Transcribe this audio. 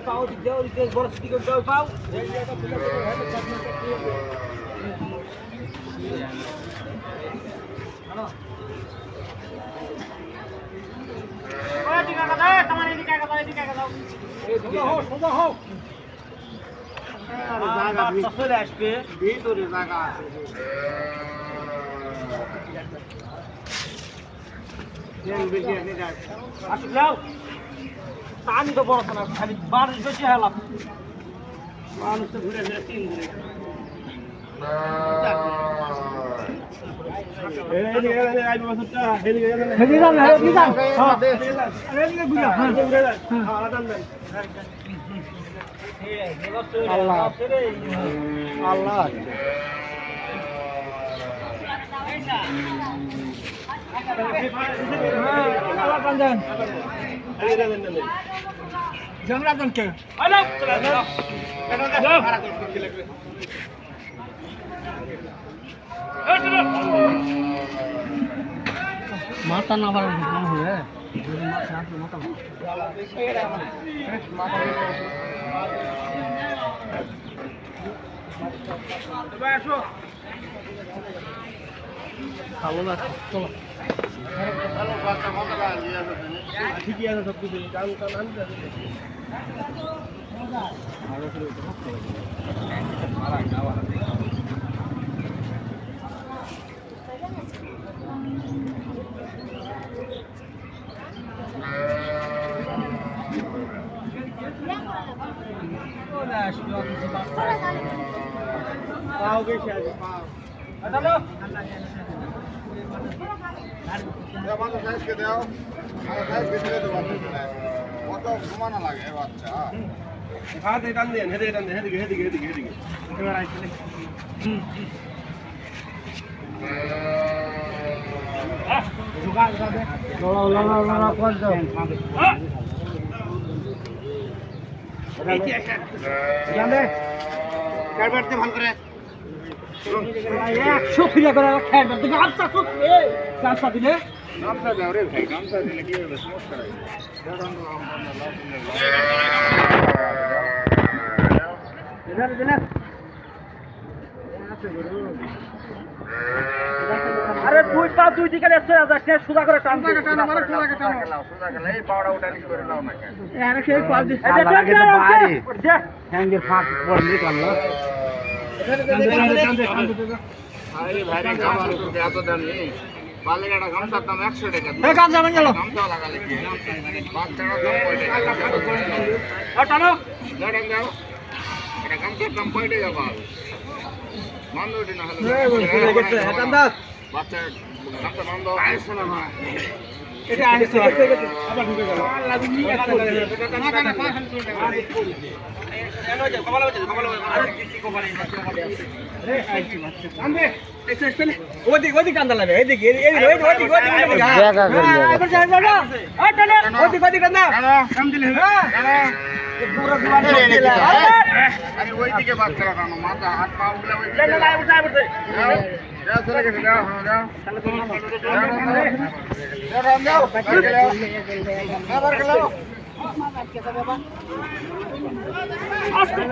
পাও দিতে ওইতে বড় সিটি করে দাও পাও হ্যালো ওই দিকে কাটা দাও তোমার এদিকে কাটা দাও এই সোজা হোক জায়গা চলে আসবে ভিতরে জায়গা আছে আসুক যাও আমি তো বড় না খালি মানুষ বেশি হেলাম মানুষ তো ঘুরে ঘুরে তিন ঘুরে আল্লাহ জংরাজনকে মাথা না পারে হয়ে খাবো না চলো ঠিকই আছে সব কিছু গান টান আনতে পাও বেশি আছে পাও মানুষ আজকে দাও আজকে ছেড়ে দেবো কত ঘুমানো লাগে বাচ্চা হাত টান দেন হেঁটে টান দেন হেদিকে এবার আইছিলে ভালো করে 100 ফিরে করে খেয়ে দিবে আচ্ছা সুখ এই গামছা দিলে গামছা দাও রে ভাই গামছা দিলে কি হবে সমস্যা নাই আরে দুই পা দুই দিকে 100,000 সুদা করে টান সোজা গেলে এই পাওড়া উঠা নিচ করে নাও না কেন আরে সেই পাল দিছ আগে তো বাইরে হ্যাঙ্গের ফাঁক পড়লি করলো আরে ভাই গামছা তো এত দাম নেই বালেগাটা গামছার দাম 100 টাকা এই গামছা মানে গেল গামছা লাগালে কি বাচ্চারা দাম কয় টাকা টানো ম্যাডাম দাও এটা গামছার দাম কয় টাকা পাও মানদোটি না হলে বাচ্চা গামছা মান দাও আইসো না ভাই এটা আইছে আবার ঢুকে গেল ওদিক কান্দা লাগে এদিকে ওদিক আরে ওইদিকে বাচ্চারা কানো মাথা হাত পা উগলা আস্তে